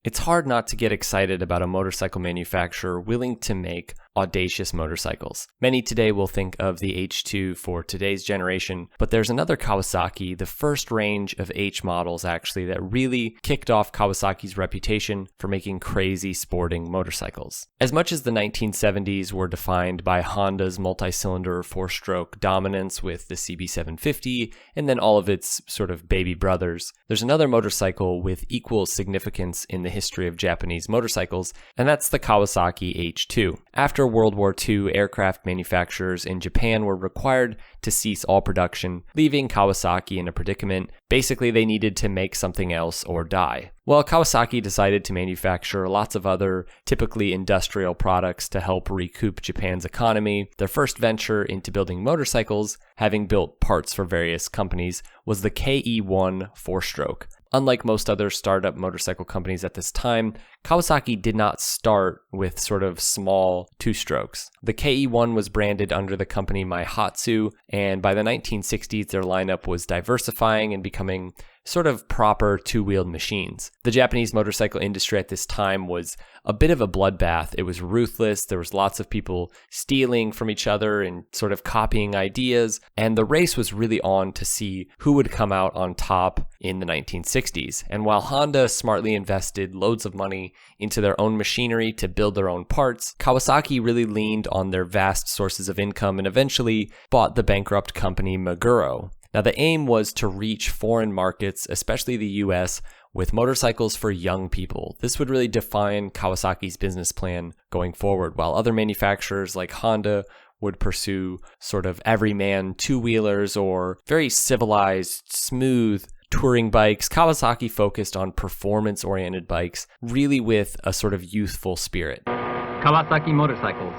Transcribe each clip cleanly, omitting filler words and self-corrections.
It's hard not to get excited about a motorcycle manufacturer willing to make audacious motorcycles. Many today will think of the H2 for today's generation, but there's another Kawasaki, the first range of H models actually, that really kicked off Kawasaki's reputation for making crazy sporting motorcycles. As much as the 1970s were defined by Honda's multi-cylinder four-stroke dominance with the CB750 and then all of its sort of baby brothers, there's another motorcycle with equal significance in the history of Japanese motorcycles, and that's the Kawasaki H2. After World War II, aircraft manufacturers in Japan were required to cease all production, leaving Kawasaki in a predicament. Basically, they needed to make something else or die. Well, Kawasaki decided to manufacture lots of other typically industrial products to help recoup Japan's economy. Their first venture into building motorcycles, having built parts for various companies, was the KE1 four-stroke. Unlike most other startup motorcycle companies at this time, Kawasaki did not start with sort of small two-strokes. The KE1 was branded under the company Maihatsu, and by the 1960s, their lineup was diversifying and becoming sort of proper two-wheeled machines. The Japanese motorcycle industry at this time was a bit of a bloodbath. It was ruthless. There was lots of people stealing from each other and sort of copying ideas. And the race was really on to see who would come out on top in the 1960s. And while Honda smartly invested loads of money into their own machinery to build their own parts, Kawasaki really leaned on their vast sources of income and eventually bought the bankrupt company Maguro. Now, the aim was to reach foreign markets, especially the US, with motorcycles for young people. This would really define Kawasaki's business plan going forward, while other manufacturers like Honda would pursue sort of everyman two-wheelers or very civilized, smooth touring bikes. Kawasaki focused on performance-oriented bikes, really with a sort of youthful spirit. Kawasaki motorcycles.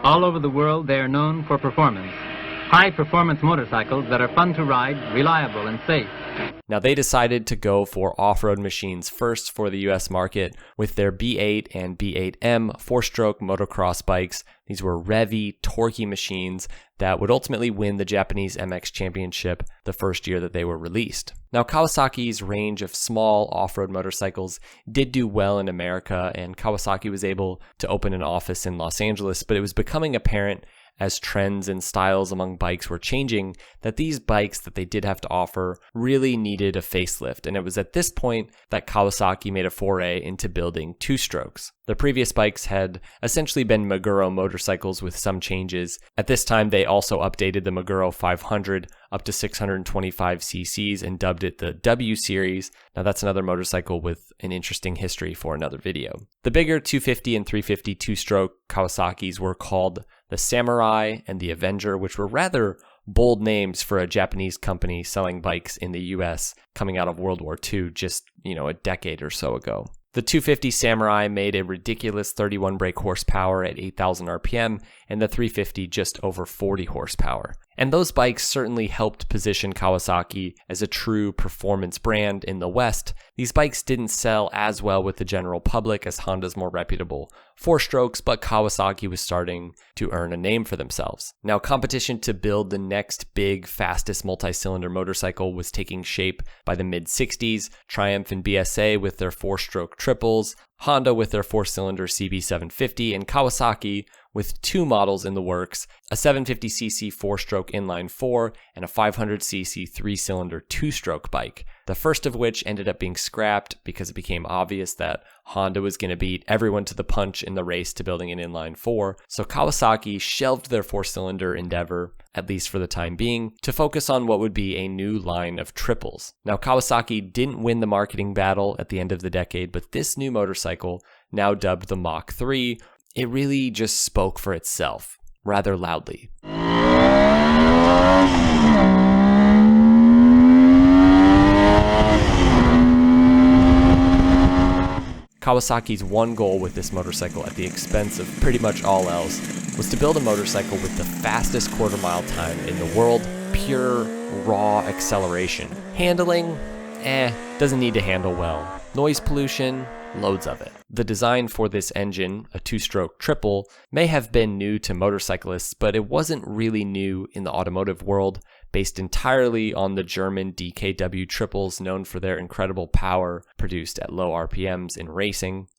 All over the world, they are known for performance. High-performance motorcycles that are fun to ride, reliable, and safe. Now, they decided to go for off-road machines first for the US market with their B8 and B8M four-stroke motocross bikes. These were revvy, torquey machines that would ultimately win the Japanese MX Championship the first year that they were released. Now, Kawasaki's range of small off-road motorcycles did do well in America, and Kawasaki was able to open an office in Los Angeles, but it was becoming apparent as trends and styles among bikes were changing, that these bikes that they did have to offer really needed a facelift. And it was at this point that Kawasaki made a foray into building two-strokes. The previous bikes had essentially been Maguro motorcycles with some changes. At this time, they also updated the Maguro 500 up to 625 cc's and dubbed it the W Series. Now, that's another motorcycle with an interesting history for another video. The bigger 250 and 350 two-stroke Kawasaki's were called the Samurai and the Avenger, which were rather bold names for a Japanese company selling bikes in the US coming out of World War II just, a decade or so ago. The 250 Samurai made a ridiculous 31 brake horsepower at 8,000 RPM, and the 350 just over 40 horsepower. And those bikes certainly helped position Kawasaki as a true performance brand in the West. These bikes didn't sell as well with the general public as Honda's more reputable four-strokes, but Kawasaki was starting to earn a name for themselves. Now, competition to build the next big, fastest multi-cylinder motorcycle was taking shape by the mid-60s. Triumph and BSA with their four-stroke triples, Honda with their four-cylinder CB750, and Kawasaki with two models in the works, a 750cc four-stroke inline four and a 500cc three-cylinder two-stroke bike, the first of which ended up being scrapped because it became obvious that Honda was going to beat everyone to the punch in the race to building an inline four, so Kawasaki shelved their four-cylinder endeavor, at least for the time being, to focus on what would be a new line of triples. Now, Kawasaki didn't win the marketing battle at the end of the decade, but this new motorcycle, now dubbed the Mach III, it really just spoke for itself, rather loudly. Kawasaki's one goal with this motorcycle, at the expense of pretty much all else, was to build a motorcycle with the fastest quarter-mile time in the world, pure, raw acceleration. Handling? Doesn't need to handle well. Noise pollution? Loads of it. The design for this engine, a two-stroke triple, may have been new to motorcyclists, but it wasn't really new in the automotive world. based entirely on the German DKW triples, known for their incredible power produced at low RPMs in racing.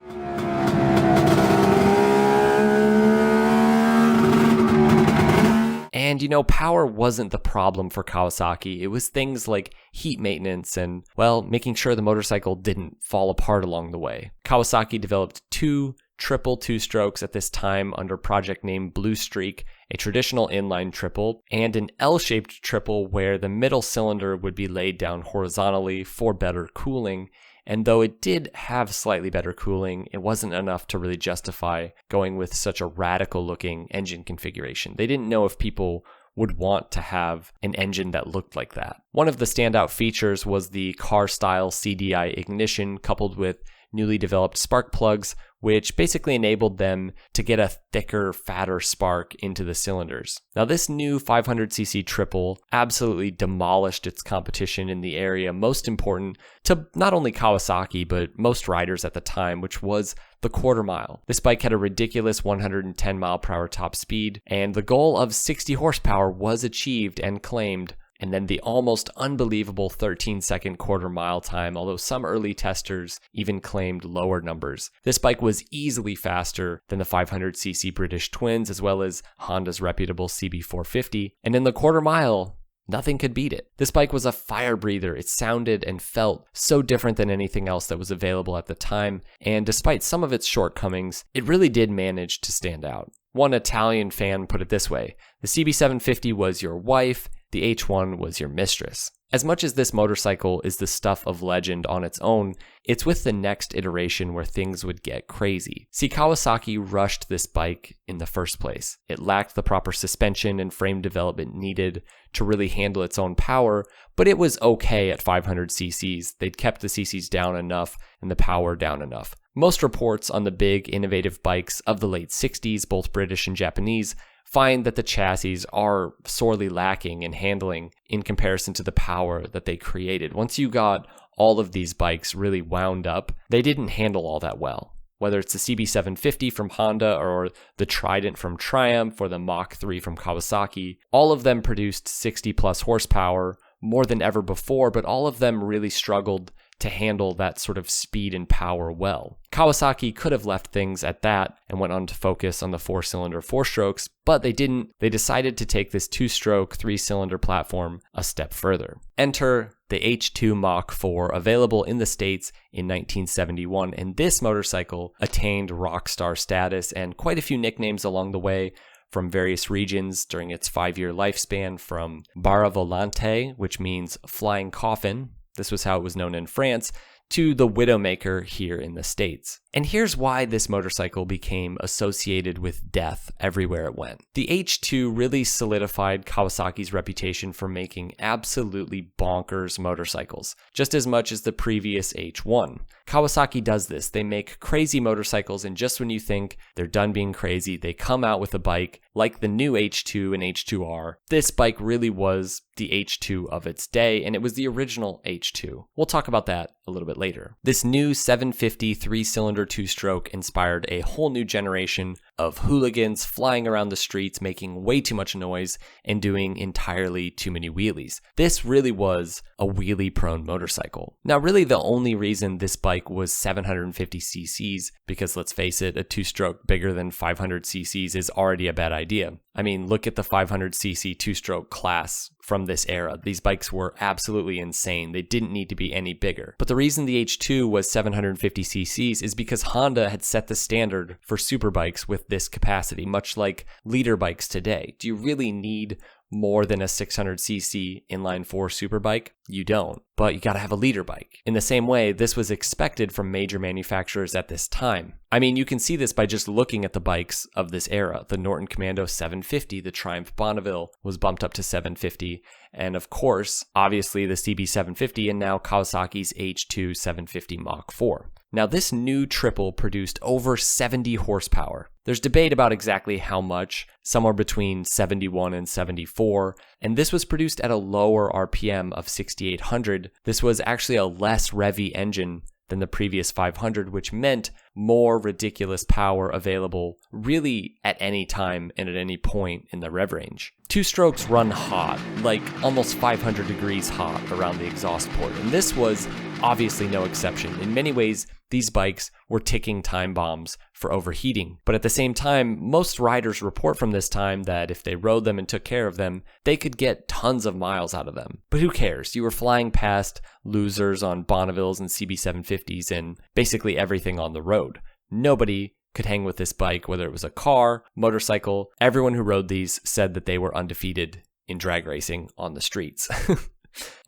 And power wasn't the problem for Kawasaki. It was things like heat maintenance and, well, making sure the motorcycle didn't fall apart along the way. Kawasaki developed two triple two-strokes at this time under project name Blue Streak, a traditional inline triple, and an L-shaped triple where the middle cylinder would be laid down horizontally for better cooling. And though it did have slightly better cooling, it wasn't enough to really justify going with such a radical-looking engine configuration. They didn't know if people would want to have an engine that looked like that. One of the standout features was the car-style CDI ignition coupled with newly developed spark plugs, which basically enabled them to get a thicker, fatter spark into the cylinders. Now, this new 500cc triple absolutely demolished its competition in the area, most important to not only Kawasaki, but most riders at the time, which was the quarter mile. This bike had a ridiculous 110 mile per hour top speed, and the goal of 60 horsepower was achieved and claimed. And then the almost unbelievable 13-second quarter mile time, although some early testers even claimed lower numbers. This bike was easily faster than the 500cc British twins, as well as Honda's reputable CB450. And in the quarter mile, nothing could beat it. This bike was a fire breather. It sounded and felt so different than anything else that was available at the time. And despite some of its shortcomings, it really did manage to stand out. One Italian fan put it this way: the CB750 was your wife, the H1 was your mistress. As much as this motorcycle is the stuff of legend on its own, it's with the next iteration where things would get crazy. See, Kawasaki rushed this bike in the first place. It lacked the proper suspension and frame development needed to really handle its own power, but it was okay at 500 cc's. They'd kept the cc's down enough and the power down enough. Most reports on the big, innovative bikes of the late 60s, both British and Japanese, find that the chassis are sorely lacking in handling in comparison to the power that they created. Once you got all of these bikes really wound up, they didn't handle all that well. Whether it's the CB750 from Honda or the Trident from Triumph or the Mach III from Kawasaki, all of them produced 60 plus horsepower, more than ever before, but all of them really struggled to handle that sort of speed and power well. Kawasaki could have left things at that and went on to focus on the 4-cylinder 4-strokes, but they didn't. They decided to take this 2-stroke 3-cylinder platform a step further. Enter the H2 Mach IV, available in the States in 1971, and this motorcycle attained rock star status and quite a few nicknames along the way from various regions during its 5-year lifespan, from Barra Volante, which means flying coffin. This was how it was known in France, to the Widowmaker here in the States. And here's why this motorcycle became associated with death everywhere it went. The H2 really solidified Kawasaki's reputation for making absolutely bonkers motorcycles, just as much as the previous H1. Kawasaki does this. They make crazy motorcycles, and just when you think they're done being crazy, they come out with a bike like the new H2 and H2R. This bike really was the H2 of its day, and it was the original H2. We'll talk about that a little bit later. This new 750 3-cylinder 2-stroke inspired a whole new generation of hooligans flying around the streets, making way too much noise and doing entirely too many wheelies. This really was a wheelie-prone motorcycle. Now, really the only reason this bike was 750 cc's, because let's face it, a 2-stroke bigger than 500 cc's is already a bad idea. I mean, look at the 500cc 2-stroke class from this era. These bikes were absolutely insane. They didn't need to be any bigger. But the reason the H2 was 750 cc's is because Honda had set the standard for superbikes with this capacity, much like leader bikes today. Do you really need more than a 600cc inline 4 superbike? You don't, but you gotta have a leader bike. In the same way, this was expected from major manufacturers at this time. I mean, you can see this by just looking at the bikes of this era. The Norton Commando 750, the Triumph Bonneville was bumped up to 750, and of course, obviously the CB750 and now Kawasaki's H2 750 Mach IV. Now, this new triple produced over 70 horsepower. There's debate about exactly how much, somewhere between 71 and 74, and this was produced at a lower RPM of 6,800. This was actually a less revvy engine than the previous 500, which meant more ridiculous power available really at any time and at any point in the rev range. Two strokes run hot, like almost 500 degrees hot around the exhaust port, and this was obviously no exception. In many ways, these bikes were ticking time bombs for overheating. But at the same time, most riders report from this time that if they rode them and took care of them, they could get tons of miles out of them. But who cares? You were flying past losers on Bonnevilles and CB750s and basically everything on the road. Nobody could hang with this bike, whether it was a car, motorcycle. Everyone who rode these said that they were undefeated in drag racing on the streets.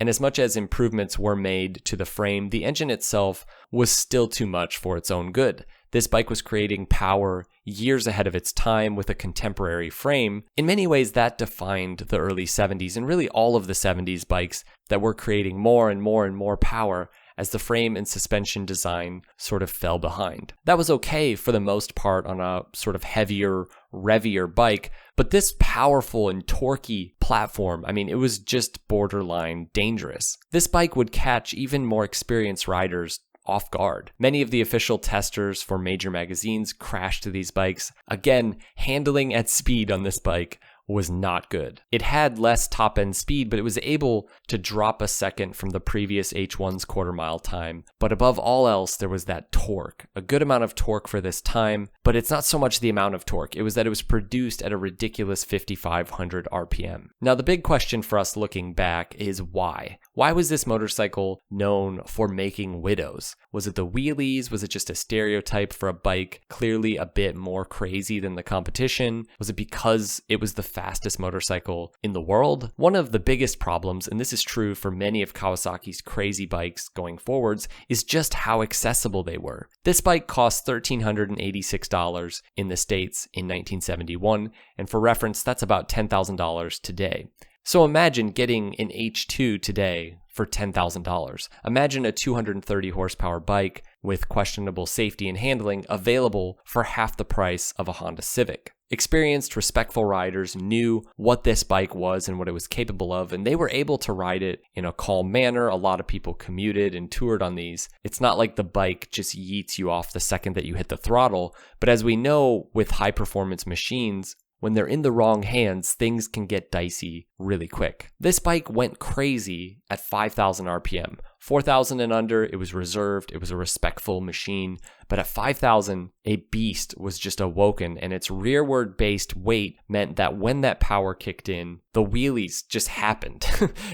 And as much as improvements were made to the frame, the engine itself was still too much for its own good. This bike was creating power years ahead of its time with a contemporary frame. In many ways, that defined the early 70s and really all of the 70s bikes that were creating more and more and more power as the frame and suspension design sort of fell behind. That was okay for the most part on a sort of heavier, revier bike, but this powerful and torquey platform, it was just borderline dangerous. This bike would catch even more experienced riders off guard. Many of the official testers for major magazines crashed these bikes. Again, handling at speed on this bike was not good. It had less top-end speed, but it was able to drop a second from the previous H1's quarter-mile time. But above all else, there was that torque. A good amount of torque for this time, but it's not so much the amount of torque. It was that it was produced at a ridiculous 5,500 RPM. Now, the big question for us looking back is why? Why was this motorcycle known for making widows? Was it the wheelies? Was it just a stereotype for a bike clearly a bit more crazy than the competition? Was it because it was the fastest motorcycle in the world? One of the biggest problems, and this is true for many of Kawasaki's crazy bikes going forwards, is just how accessible they were. This bike cost $1,386 in the States in 1971, and for reference, that's about $10,000 today. So imagine getting an H2 today for $10,000. Imagine a 230 horsepower bike with questionable safety and handling available for half the price of a Honda Civic. Experienced, respectful riders knew what this bike was and what it was capable of, and they were able to ride it in a calm manner. A lot of people commuted and toured on these. It's not like the bike just yeets you off the second that you hit the throttle, but as we know with high-performance machines, when they're in the wrong hands, things can get dicey really quick. This bike went crazy at 5,000 RPM. 4,000 and under, it was reserved, it was a respectful machine, but at 5,000, a beast was just awoken, and its rearward-based weight meant that when that power kicked in, the wheelies just happened.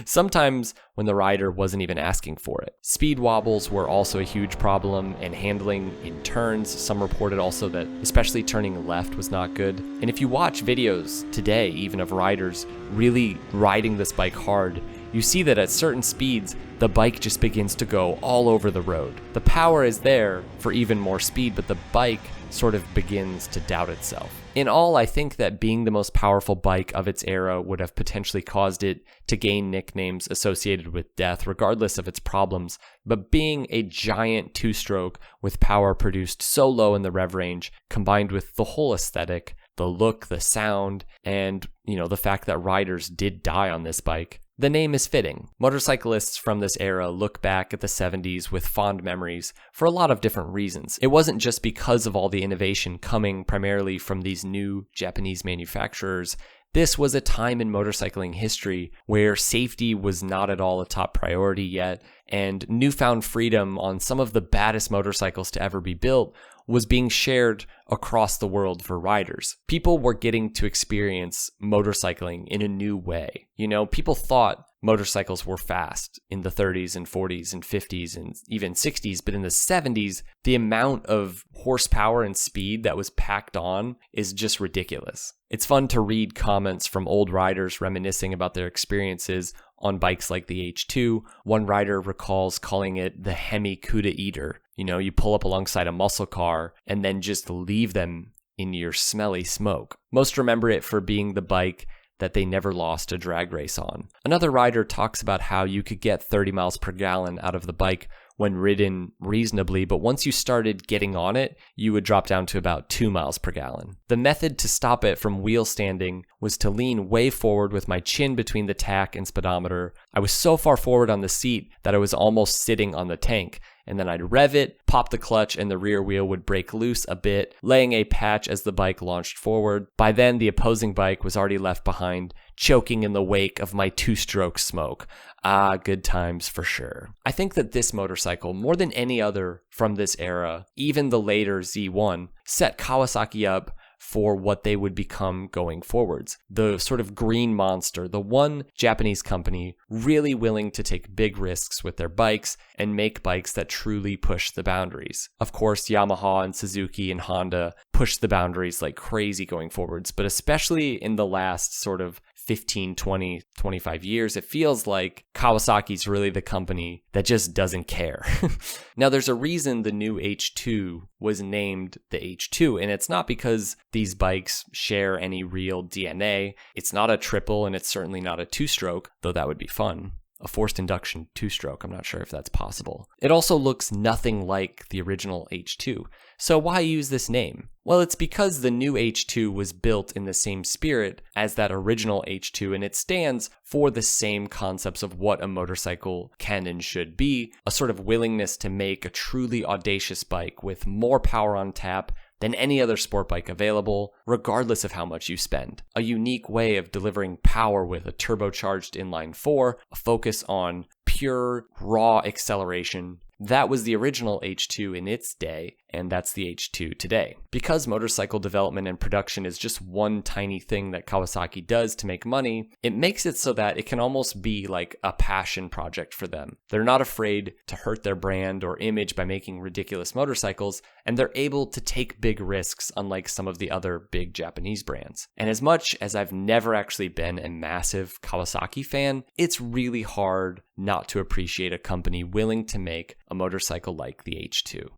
Sometimes when the rider wasn't even asking for it. Speed wobbles were also a huge problem, and handling in turns. Some reported also that especially turning left was not good. And if you watch videos today, even of riders really riding this bike hard, you see that at certain speeds, the bike just begins to go all over the road. The power is there for even more speed, but the bike sort of begins to doubt itself. In all, I think that being the most powerful bike of its era would have potentially caused it to gain nicknames associated with death, regardless of its problems. But being a giant two-stroke with power produced so low in the rev range, combined with the whole aesthetic, the look, the sound, and, the fact that riders did die on this bike, the name is fitting. Motorcyclists from this era look back at the 70s with fond memories for a lot of different reasons. It wasn't just because of all the innovation coming primarily from these new Japanese manufacturers. This was a time in motorcycling history where safety was not at all a top priority yet, and newfound freedom on some of the baddest motorcycles to ever be built was being shared across the world for riders. People were getting to experience motorcycling in a new way. People thought motorcycles were fast in the 30s and 40s and 50s and even 60s, but in the 70s, the amount of horsepower and speed that was packed on is just ridiculous. It's fun to read comments from old riders reminiscing about their experiences on bikes like the H2. One rider recalls calling it the Hemi Cuda Eater. You pull up alongside a muscle car and then just leave them in your smelly smoke. Most remember it for being the bike that they never lost a drag race on. Another rider talks about how you could get 30 miles per gallon out of the bike when ridden reasonably, but once you started getting on it, you would drop down to about 2 miles per gallon. The method to stop it from wheel standing was to lean way forward with my chin between the tach and speedometer. I was so far forward on the seat that I was almost sitting on the tank. and then I'd rev it, pop the clutch, and the rear wheel would break loose a bit, laying a patch as the bike launched forward. By then, the opposing bike was already left behind, choking in the wake of my two-stroke smoke. Ah, good times for sure. I think that this motorcycle, more than any other from this era, even the later Z1, set Kawasaki up for what they would become going forwards. The sort of green monster, the one Japanese company really willing to take big risks with their bikes and make bikes that truly push the boundaries. Of course, Yamaha and Suzuki and Honda pushed the boundaries like crazy going forwards, but especially in the last sort of 15, 20, 25 years, it feels like Kawasaki's really the company that just doesn't care. Now, there's a reason the new H2 was named the H2, and it's not because these bikes share any real DNA. It's not a triple, and it's certainly not a two-stroke, though that would be fun. A forced induction two-stroke, I'm not sure if that's possible. It also looks nothing like the original H2. So why use this name? Well, it's because the new H2 was built in the same spirit as that original H2, and it stands for the same concepts of what a motorcycle can and should be, a sort of willingness to make a truly audacious bike with more power on tap than any other sport bike available, regardless of how much you spend. A unique way of delivering power with a turbocharged inline-4, a focus on pure, raw acceleration. That was the original H2 in its day, and that's the H2 today. Because motorcycle development and production is just one tiny thing that Kawasaki does to make money, it makes it so that it can almost be like a passion project for them. They're not afraid to hurt their brand or image by making ridiculous motorcycles, and they're able to take big risks unlike some of the other big Japanese brands. And as much as I've never actually been a massive Kawasaki fan, it's really hard not to appreciate a company willing to make a motorcycle like the H2.